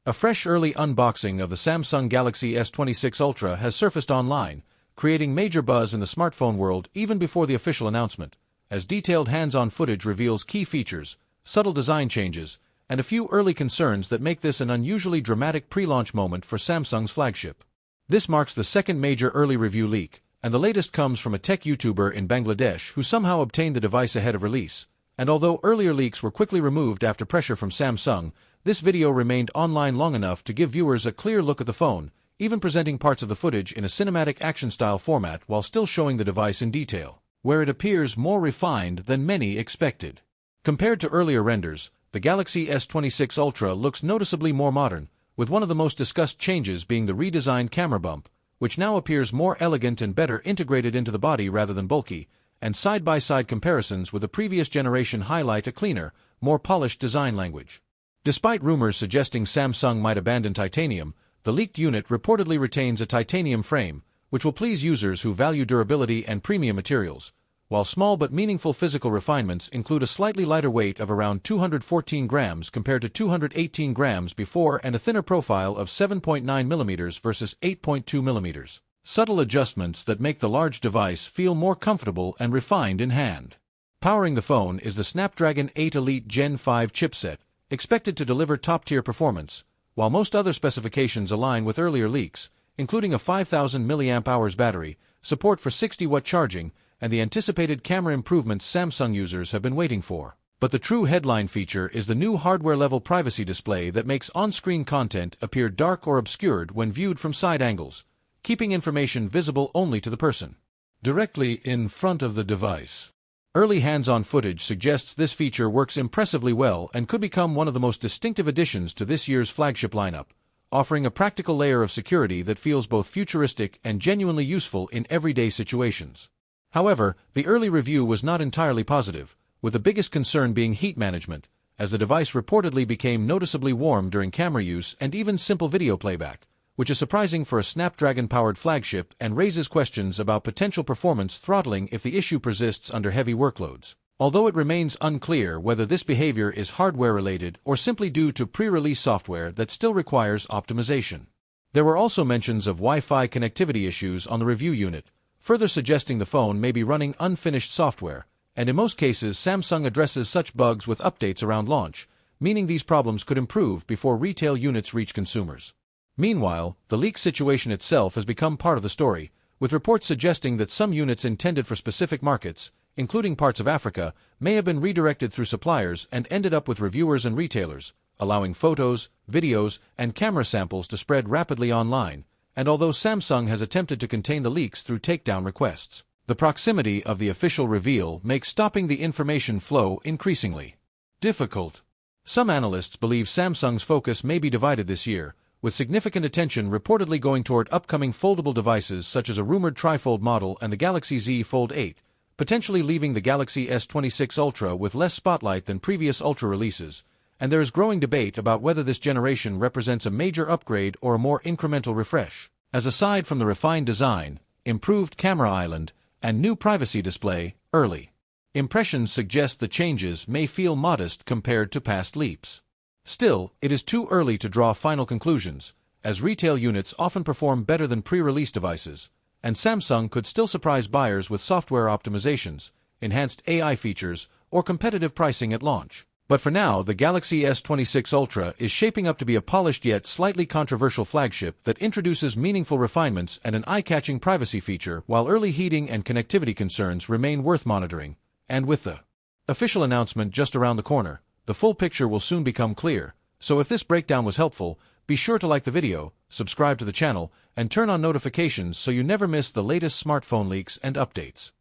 A fresh early unboxing of the Samsung Galaxy S26 Ultra has surfaced online, creating major buzz in the smartphone world even before the official announcement, as detailed hands-on footage reveals key features, subtle design changes, and a few early concerns that make this an unusually dramatic pre-launch moment for Samsung's flagship. This marks the second major early review leak, and the latest comes from a tech YouTuber in Bangladesh who somehow obtained the device ahead of release. And although earlier leaks were quickly removed after pressure from Samsung, this video remained online long enough to give viewers a clear look at the phone, even presenting parts of the footage in a cinematic action-style format while still showing the device in detail, where it appears more refined than many expected. Compared to earlier renders, the Galaxy S26 Ultra looks noticeably more modern, with one of the most discussed changes being the redesigned camera bump, which now appears more elegant and better integrated into the body rather than bulky, and side-by-side comparisons with the previous generation highlight a cleaner, more polished design language. Despite rumors suggesting Samsung might abandon titanium, the leaked unit reportedly retains a titanium frame, which will please users who value durability and premium materials, while small but meaningful physical refinements include a slightly lighter weight of around 214 grams compared to 218 grams before and a thinner profile of 7.9 mm versus 8.2 mm. Subtle adjustments that make the large device feel more comfortable and refined in hand. Powering the phone is the Snapdragon 8 Elite Gen 5 chipset, expected to deliver top-tier performance, while most other specifications align with earlier leaks, including a 5,000 mAh battery, support for 60-watt charging, and the anticipated camera improvements Samsung users have been waiting for. But the true headline feature is the new hardware-level privacy display that makes on-screen content appear dark or obscured when viewed from side angles, keeping information visible only to the person directly in front of the device. Early hands-on footage suggests this feature works impressively well and could become one of the most distinctive additions to this year's flagship lineup, offering a practical layer of security that feels both futuristic and genuinely useful in everyday situations. However, the early review was not entirely positive, with the biggest concern being heat management, as the device reportedly became noticeably warm during camera use and even simple video playback, which is surprising for a Snapdragon-powered flagship and raises questions about potential performance throttling if the issue persists under heavy workloads. Although it remains unclear whether this behavior is hardware-related or simply due to pre-release software that still requires optimization. There were also mentions of Wi-Fi connectivity issues on the review unit, further suggesting the phone may be running unfinished software, and in most cases Samsung addresses such bugs with updates around launch, meaning these problems could improve before retail units reach consumers. Meanwhile, the leak situation itself has become part of the story, with reports suggesting that some units intended for specific markets, including parts of Africa, may have been redirected through suppliers and ended up with reviewers and retailers, allowing photos, videos, and camera samples to spread rapidly online. And although Samsung has attempted to contain the leaks through takedown requests, the proximity of the official reveal makes stopping the information flow increasingly difficult. Some analysts believe Samsung's focus may be divided this year, with significant attention reportedly going toward upcoming foldable devices such as a rumored trifold model and the Galaxy Z Fold 8, potentially leaving the Galaxy S26 Ultra with less spotlight than previous Ultra releases, and there is growing debate about whether this generation represents a major upgrade or a more incremental refresh, as aside from the refined design, improved camera island, and new privacy display, early impressions suggest the changes may feel modest compared to past leaps. Still, it is too early to draw final conclusions, as retail units often perform better than pre-release devices, and Samsung could still surprise buyers with software optimizations, enhanced AI features, or competitive pricing at launch. But for now, the Galaxy S26 Ultra is shaping up to be a polished yet slightly controversial flagship that introduces meaningful refinements and an eye-catching privacy feature, while early heating and connectivity concerns remain worth monitoring. And with the official announcement just around the corner, the full picture will soon become clear. So if this breakdown was helpful, be sure to like the video, subscribe to the channel, and turn on notifications so you never miss the latest smartphone leaks and updates.